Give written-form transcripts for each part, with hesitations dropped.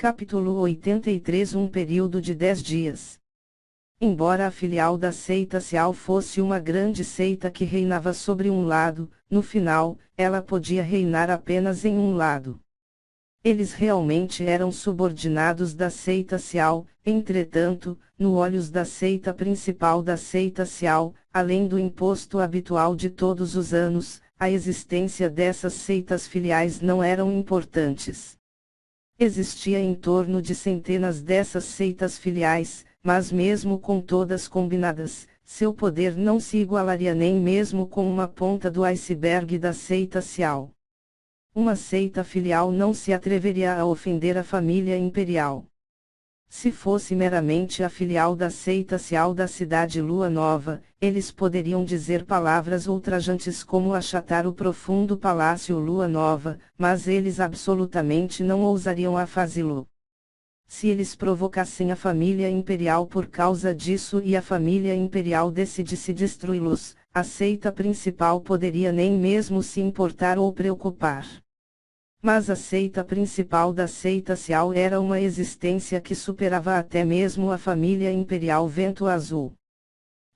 Capítulo 83. Um período de 10 dias. Embora a filial da seita Sial fosse uma grande seita que reinava sobre um lado, no final, ela podia reinar apenas em um lado. Eles realmente eram subordinados da seita Sial, entretanto, nos olhos da seita principal da seita Sial, além do imposto habitual de todos os anos, a existência dessas seitas filiais não eram importantes. Existia em torno de centenas dessas seitas filiais, mas mesmo com todas combinadas, seu poder não se igualaria nem mesmo com uma ponta do iceberg da seita Sial. Uma seita filial não se atreveria a ofender a família imperial. Se fosse meramente a filial da seita Sial da cidade Lua Nova, eles poderiam dizer palavras ultrajantes como achatar o profundo palácio Lua Nova, mas eles absolutamente não ousariam a fazê-lo. Se eles provocassem a família imperial por causa disso e a família imperial decidisse destruí-los, a seita principal poderia nem mesmo se importar ou preocupar. Mas a seita principal da seita Sial era uma existência que superava até mesmo a família imperial Vento Azul.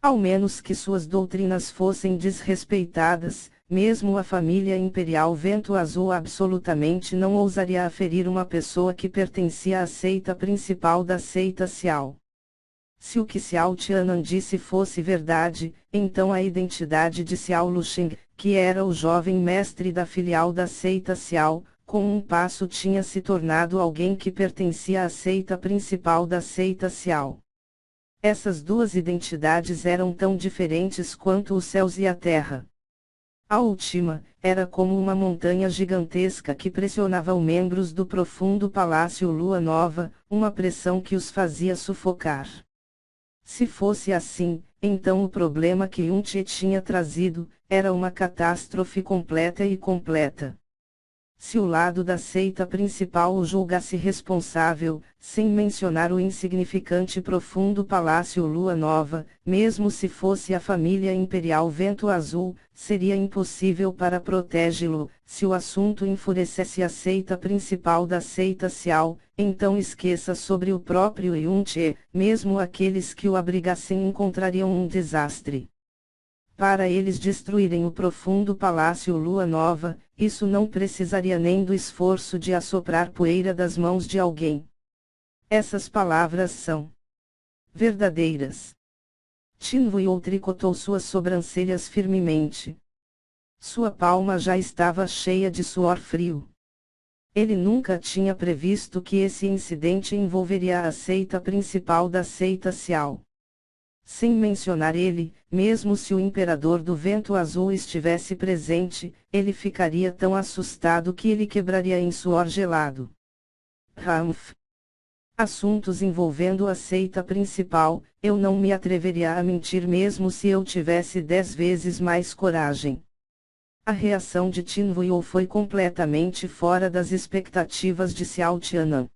Ao menos que suas doutrinas fossem desrespeitadas, mesmo a família imperial Vento Azul absolutamente não ousaria aferir uma pessoa que pertencia à seita principal da seita Sial. Se o que Xiao Tianan disse fosse verdade, então a identidade de Xiao Luxing, que era o jovem mestre da filial da seita Sial, com um passo tinha se tornado alguém que pertencia à seita principal da seita Sial. Essas duas identidades eram tão diferentes quanto os céus e a terra. A última, era como uma montanha gigantesca que pressionava os membros do profundo palácio Lua Nova, uma pressão que os fazia sufocar. Se fosse assim, então o problema que Yun-Che tinha trazido, era uma catástrofe completa e completa. Se o lado da seita principal o julgasse responsável, sem mencionar o insignificante profundo palácio Lua Nova, mesmo se fosse a família imperial Vento Azul, seria impossível para protegê-lo. Se o assunto enfurecesse a seita principal da seita Sial, então esqueça sobre o próprio Yun-Che, mesmo aqueles que o abrigassem encontrariam um desastre. Para eles destruírem o profundo palácio Lua Nova, isso não precisaria nem do esforço de assoprar poeira das mãos de alguém. Essas palavras são verdadeiras. Tin Vuiou tricotou suas sobrancelhas firmemente. Sua palma já estava cheia de suor frio. Ele nunca tinha previsto que esse incidente envolveria a seita principal da seita Sial. Sem mencionar ele, mesmo se o Imperador do Vento Azul estivesse presente, ele ficaria tão assustado que ele quebraria em suor gelado. Ramph. Assuntos envolvendo a seita principal, eu não me atreveria a mentir mesmo se eu tivesse 10 vezes mais coragem. A reação de Tin Vuiou foi completamente fora das expectativas de Xiao Tianan.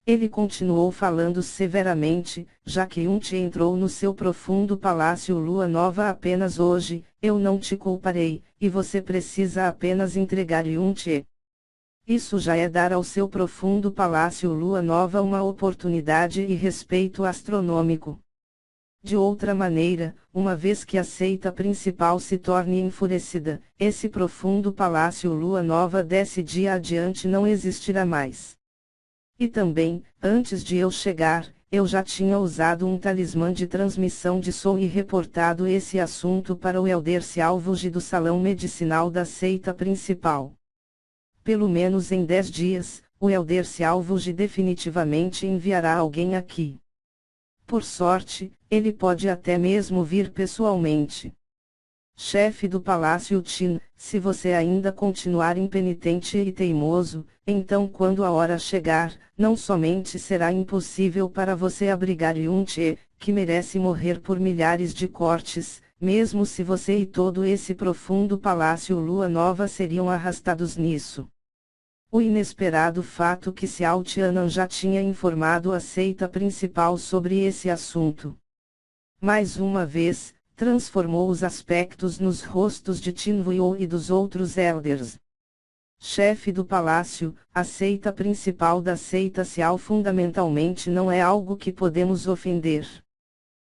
Ele continuou falando severamente, já que Yun-Che entrou no seu profundo palácio Lua Nova apenas hoje, eu não te culparei, e você precisa apenas entregar Yun-Che. Isso já é dar ao seu profundo palácio Lua Nova uma oportunidade e respeito astronômico. De outra maneira, uma vez que a seita principal se torne enfurecida, esse profundo palácio Lua Nova desse dia adiante não existirá mais. E também, antes de eu chegar, eu já tinha usado um talismã de transmissão de som e reportado esse assunto para o Elder Xiao Wuji do salão medicinal da seita principal. Pelo menos em 10 dias, o Elder Xiao Wuji definitivamente enviará alguém aqui. Por sorte, ele pode até mesmo vir pessoalmente. Chefe do Palácio Tin, se você ainda continuar impenitente e teimoso, então quando a hora chegar, não somente será impossível para você abrigar Yun-Che, que merece morrer por milhares de cortes, mesmo se você e todo esse profundo palácio Lua Nova seriam arrastados nisso. O inesperado fato que Xiao Tianan já tinha informado a seita principal sobre esse assunto. Mais uma vez, transformou os aspectos nos rostos de Tin Vuiou e dos outros elders. Chefe do palácio, a seita principal da seita Cial fundamentalmente não é algo que podemos ofender.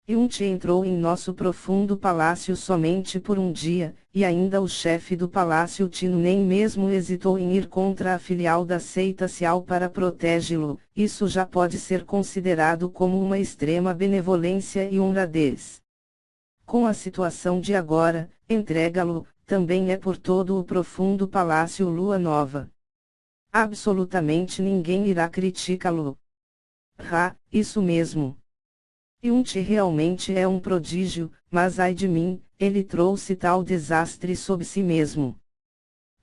Yunti entrou em nosso profundo palácio somente por um dia, e ainda o chefe do palácio Tino nem mesmo hesitou em ir contra a filial da seita Cial para protegê-lo. Isso já pode ser considerado como uma extrema benevolência e honradez. Com a situação de agora, entrega-lo, também é por todo o profundo palácio Lua Nova. Absolutamente ninguém irá criticá-lo. Isso mesmo. Yunti realmente é um prodígio, mas ai de mim, ele trouxe tal desastre sobre si mesmo.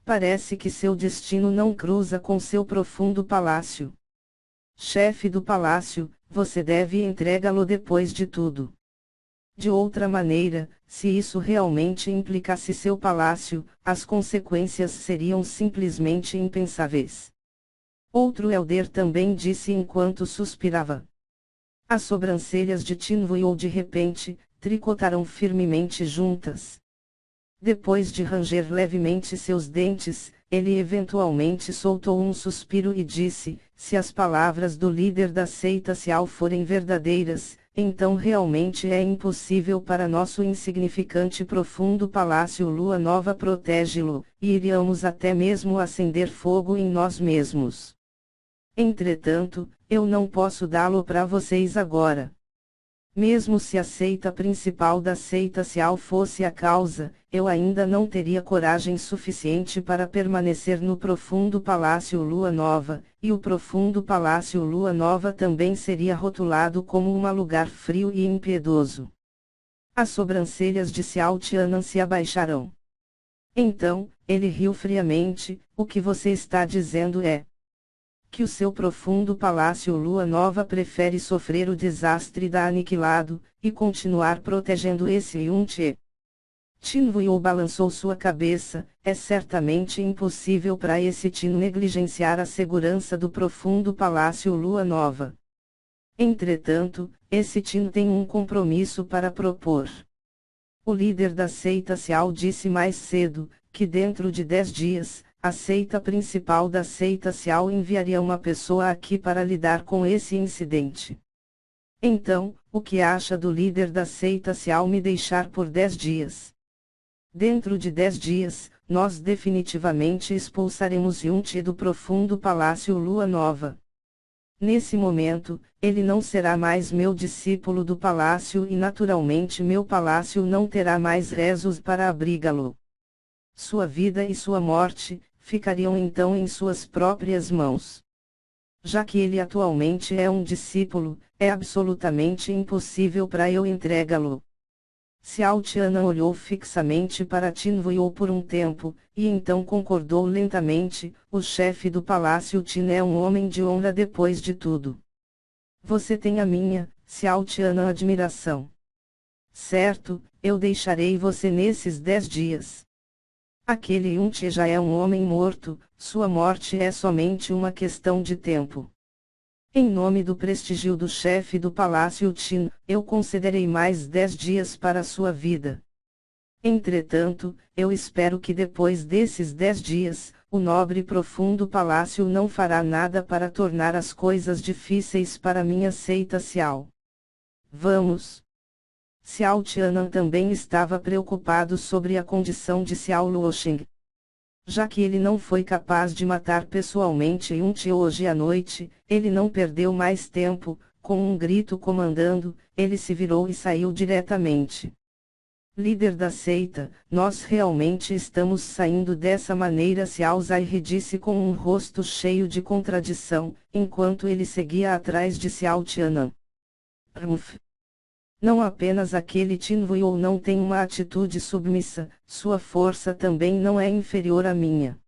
Parece que seu destino não cruza com seu profundo palácio. Chefe do palácio, você deve entregá-lo depois de tudo. De outra maneira, se isso realmente implicasse seu palácio, as consequências seriam simplesmente impensáveis. Outro elder também disse enquanto suspirava. As sobrancelhas de Tinvuil de repente, tricotaram firmemente juntas. Depois de ranger levemente seus dentes, ele eventualmente soltou um suspiro e disse, se as palavras do líder da seita Cial forem verdadeiras, então realmente é impossível para nosso insignificante profundo palácio Lua Nova protegê-lo, e iríamos até mesmo acender fogo em nós mesmos. Entretanto, eu não posso dá-lo para vocês agora. Mesmo se a seita principal da seita Cial fosse a causa, eu ainda não teria coragem suficiente para permanecer no profundo palácio Lua Nova, e o profundo palácio Lua Nova também seria rotulado como um lugar frio e impiedoso. As sobrancelhas de Xiao Tianan se abaixaram. Então, ele riu friamente, o que você está dizendo é que o seu profundo palácio Lua Nova prefere sofrer o desastre da Aniquilado, e continuar protegendo esse Yunti. Tinvuil balançou sua cabeça, é certamente impossível para esse Tin negligenciar a segurança do profundo palácio Lua Nova. Entretanto, esse Tin tem um compromisso para propor. O líder da seita Cial disse mais cedo, que dentro de 10 dias, a seita principal da seita Cial enviaria uma pessoa aqui para lidar com esse incidente. Então, o que acha do líder da seita Cial me deixar por 10 dias? Dentro de 10 dias, nós definitivamente expulsaremos Yunti do profundo palácio Lua Nova. Nesse momento, ele não será mais meu discípulo do palácio e naturalmente meu palácio não terá mais rezos para abrigá-lo. Sua vida e sua morte ficariam então em suas próprias mãos. Já que ele atualmente é um discípulo, é absolutamente impossível para eu entregá-lo. Xiao Tianan olhou fixamente para Tinvuil por um tempo, e então concordou lentamente, o chefe do palácio Tin é um homem de honra depois de tudo. Você tem a minha, Xiao Tianan, admiração. Certo, eu deixarei você nesses 10 dias. Aquele Yunti já é um homem morto, sua morte é somente uma questão de tempo. Em nome do prestígio do chefe do palácio Tin, eu concederei mais 10 dias para sua vida. Entretanto, eu espero que depois desses 10 dias, o nobre e profundo palácio não fará nada para tornar as coisas difíceis para minha seita Cial. Vamos! Xiao Tianan também estava preocupado sobre a condição de Xiao Luoxing. Já que ele não foi capaz de matar pessoalmente Yunti hoje à noite, ele não perdeu mais tempo, com um grito comandando, ele se virou e saiu diretamente. Líder da seita, nós realmente estamos saindo dessa maneira, Xiao Zai disse com um rosto cheio de contradição, enquanto ele seguia atrás de Xiao Tianan. Não apenas aquele Tinvuil não tem uma atitude submissa, sua força também não é inferior à minha.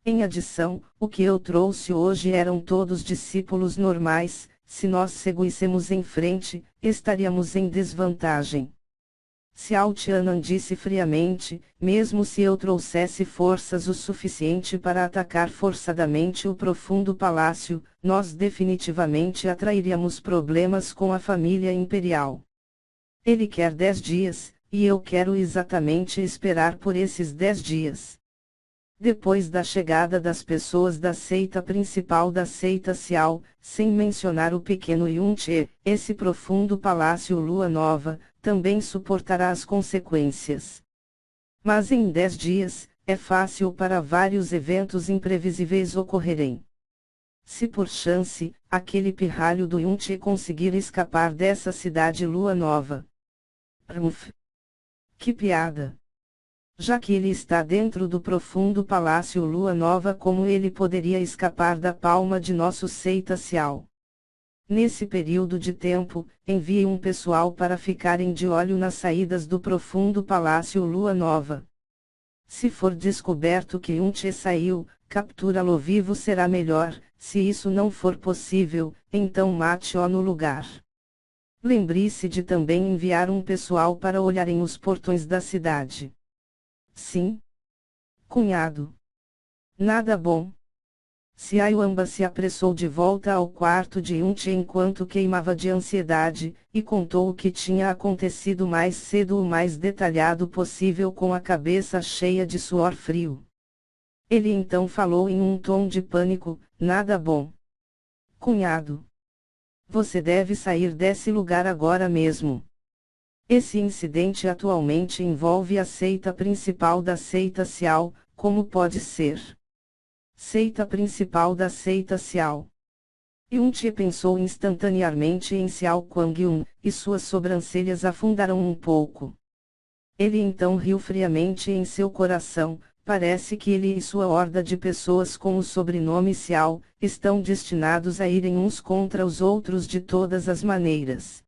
Em adição, o que eu trouxe hoje eram todos discípulos normais, se nós seguíssemos em frente, estaríamos em desvantagem. Xiao Tianan disse friamente, mesmo se eu trouxesse forças o suficiente para atacar forçadamente o profundo palácio, nós definitivamente atrairíamos problemas com a família imperial. Ele quer 10 dias, e eu quero exatamente esperar por esses 10 dias. Depois da chegada das pessoas da seita principal da seita Cial, sem mencionar o pequeno Yunche, esse profundo palácio Lua Nova, também suportará as consequências. Mas em 10 dias, é fácil para vários eventos imprevisíveis ocorrerem. Se por chance, aquele pirralho do Yunche conseguir escapar dessa cidade Lua Nova. Que piada! Já que ele está dentro do profundo palácio Lua Nova, como ele poderia escapar da palma de nosso seita Cial? Nesse período de tempo, envie um pessoal para ficarem de olho nas saídas do profundo palácio Lua Nova. Se for descoberto que Yunche saiu, captura-lo vivo será melhor. Se isso não for possível, então mate-o no lugar. Lembre-se de também enviar um pessoal para olharem os portões da cidade. Sim. Cunhado. Nada bom. Xiaoyamba se apressou de volta ao quarto de Yunche enquanto queimava de ansiedade, e contou o que tinha acontecido mais cedo o mais detalhado possível com a cabeça cheia de suor frio. Ele então falou em um tom de pânico: nada bom. Cunhado. Você deve sair desse lugar agora mesmo. Esse incidente atualmente envolve a seita principal da seita Cial, como pode ser? Seita principal da seita Cial. Yunche pensou instantaneamente em Xiao Kuang-yun, e suas sobrancelhas afundaram um pouco. Ele então riu friamente em seu coração. Parece que ele e sua horda de pessoas com o sobrenome Xiao, estão destinados a irem uns contra os outros de todas as maneiras.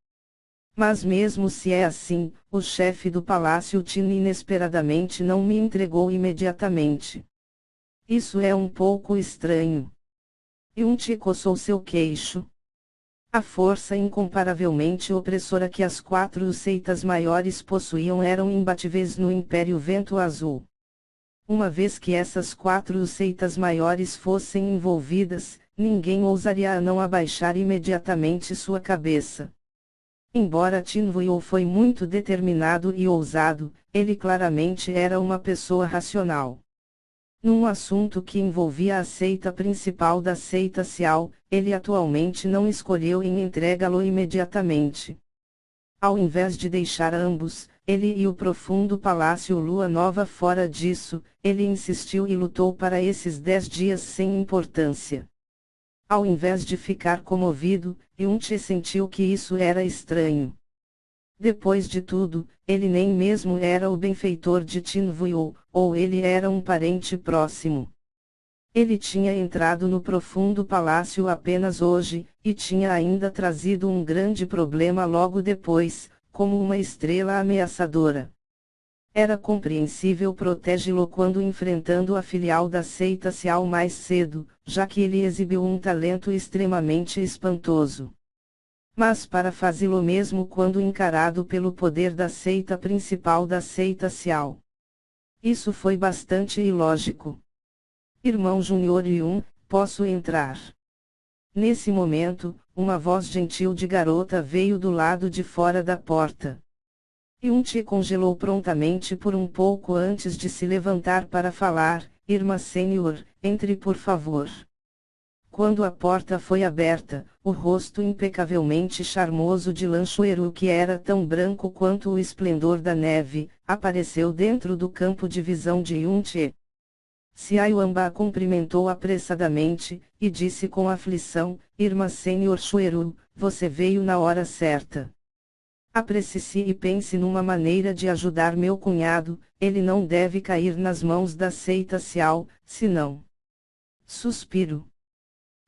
Mas mesmo se é assim, o chefe do palácio Tin inesperadamente não me entregou imediatamente. Isso é um pouco estranho. Yunche coçou seu queixo. A força incomparavelmente opressora que as 4 seitas maiores possuíam eram imbatíveis no Império Vento Azul. Uma vez que essas 4 seitas maiores fossem envolvidas, ninguém ousaria a não abaixar imediatamente sua cabeça. Embora Tin Vuyo foi muito determinado e ousado, ele claramente era uma pessoa racional. Num assunto que envolvia a seita principal da seita Cial, ele atualmente não escolheu em entregá-lo imediatamente. Ao invés de deixar ambos, ele e o profundo palácio Lua Nova fora disso, ele insistiu e lutou para esses 10 dias sem importância. Ao invés de ficar comovido, Yunche sentiu que isso era estranho. Depois de tudo, ele nem mesmo era o benfeitor de Tin Vuyo, ou ele era um parente próximo. Ele tinha entrado no profundo palácio apenas hoje, e tinha ainda trazido um grande problema logo depois, como uma estrela ameaçadora. Era compreensível protegê-lo quando enfrentando a filial da seita Cial mais cedo, já que ele exibiu um talento extremamente espantoso. Mas para fazê-lo mesmo quando encarado pelo poder da seita principal da seita Cial. Isso foi bastante ilógico. Irmão Júnior Yun, posso entrar? Nesse momento, uma voz gentil de garota veio do lado de fora da porta. Yunche congelou prontamente por um pouco antes de se levantar para falar: Irmã Sênior, entre por favor. Quando a porta foi aberta, o rosto impecavelmente charmoso de Lanchueru, que era tão branco quanto o esplendor da neve, apareceu dentro do campo de visão de Yunche. Xiaoyamba a cumprimentou apressadamente, e disse com aflição: Irmã Sênior Chueru, você veio na hora certa. Apresse-se e pense numa maneira de ajudar meu cunhado, ele não deve cair nas mãos da seita Cial, senão... Suspiro.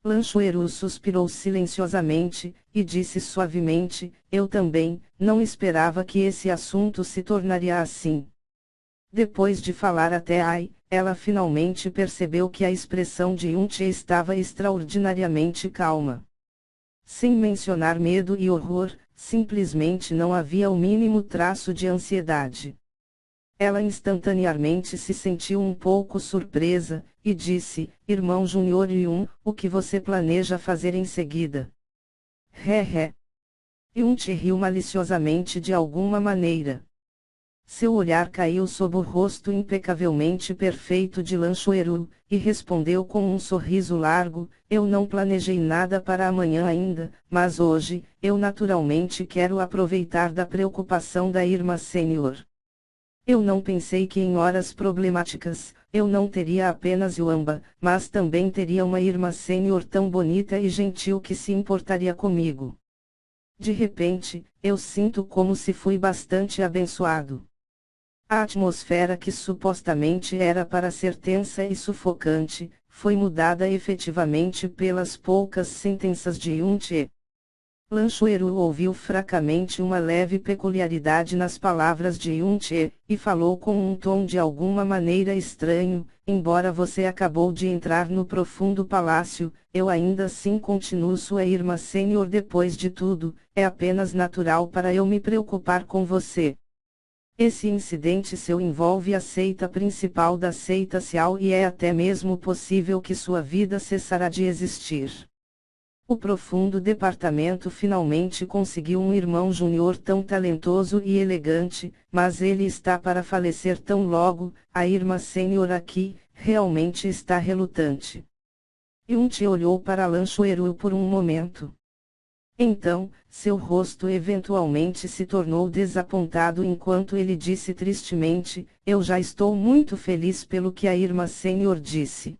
Lanchueru suspirou silenciosamente, e disse suavemente: eu também, não esperava que esse assunto se tornaria assim. Depois de falar até ai, ela finalmente percebeu que a expressão de Yunche estava extraordinariamente calma. Sem mencionar medo e horror, simplesmente não havia o mínimo traço de ansiedade. Ela instantaneamente se sentiu um pouco surpresa, e disse: Irmão Júnior Yun, o que você planeja fazer em seguida? Yunche riu maliciosamente de alguma maneira. Seu olhar caiu sob o rosto impecavelmente perfeito de Lanchoeru, e respondeu com um sorriso largo: eu não planejei nada para amanhã ainda, mas hoje, eu naturalmente quero aproveitar da preocupação da irmã Sênior. Eu não pensei que em horas problemáticas, eu não teria apenas Yuamba, mas também teria uma irmã Sênior tão bonita e gentil que se importaria comigo. De repente, eu sinto como se fui bastante abençoado. A atmosfera que supostamente era para ser tensa e sufocante, foi mudada efetivamente pelas poucas sentenças de Yun-che. Lanchoeru ouviu fracamente uma leve peculiaridade nas palavras de Yun-che, e falou com um tom de alguma maneira estranho: embora você acabou de entrar no profundo palácio, eu ainda assim continuo sua irmã sênior depois de tudo, é apenas natural para eu me preocupar com você. Esse incidente seu envolve a seita principal da seita Xiao e é até mesmo possível que sua vida cessará de existir. O profundo departamento finalmente conseguiu um irmão júnior tão talentoso e elegante, mas ele está para falecer tão logo, a irmã sênior aqui, realmente está relutante. Yun-che olhou para Lanchoeru por um momento. Então, seu rosto eventualmente se tornou desapontado enquanto ele disse tristemente: eu já estou muito feliz pelo que a irmã sênior disse.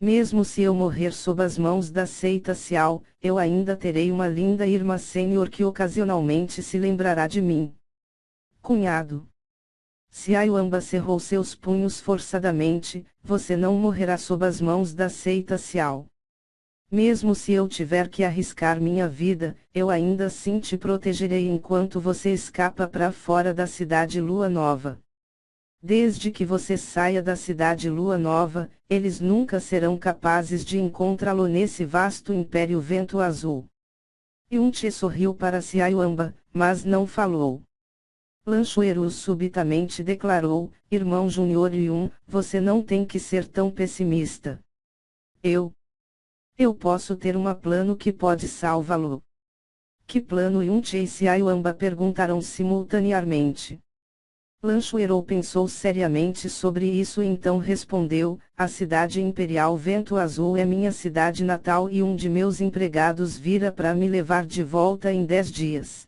Mesmo se eu morrer sob as mãos da seita Xiao, eu ainda terei uma linda irmã sênior que ocasionalmente se lembrará de mim. Cunhado. Xiao Yuamba cerrou seus punhos forçadamente: você não morrerá sob as mãos da seita Xiao. Mesmo se eu tiver que arriscar minha vida, eu ainda assim te protegerei enquanto você escapa para fora da cidade Lua Nova. Desde que você saia da cidade Lua Nova, eles nunca serão capazes de encontrá-lo nesse vasto império Vento Azul. Yun-che sorriu para Xiao Yuamba, mas não falou. Lanchoeru subitamente declarou: irmão Júnior Yun, você não tem que ser tão pessimista. Eu posso ter um plano que pode salvá-lo. Que plano? Yun-che e Xiao Yuamba perguntaram simultaneamente. Lanchoeru pensou seriamente sobre isso e então respondeu: a cidade imperial Vento Azul é minha cidade natal e um de meus empregados virá para me levar de volta em 10 dias.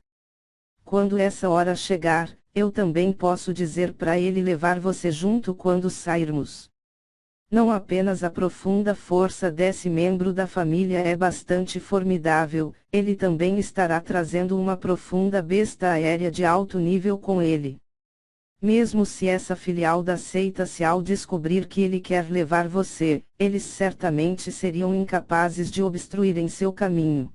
Quando essa hora chegar, eu também posso dizer para ele levar você junto quando sairmos. Não apenas a profunda força desse membro da família é bastante formidável, ele também estará trazendo uma profunda besta aérea de alto nível com ele. Mesmo se essa filial da seita Xiao descobrir que ele quer levar você, eles certamente seriam incapazes de obstruir em seu caminho.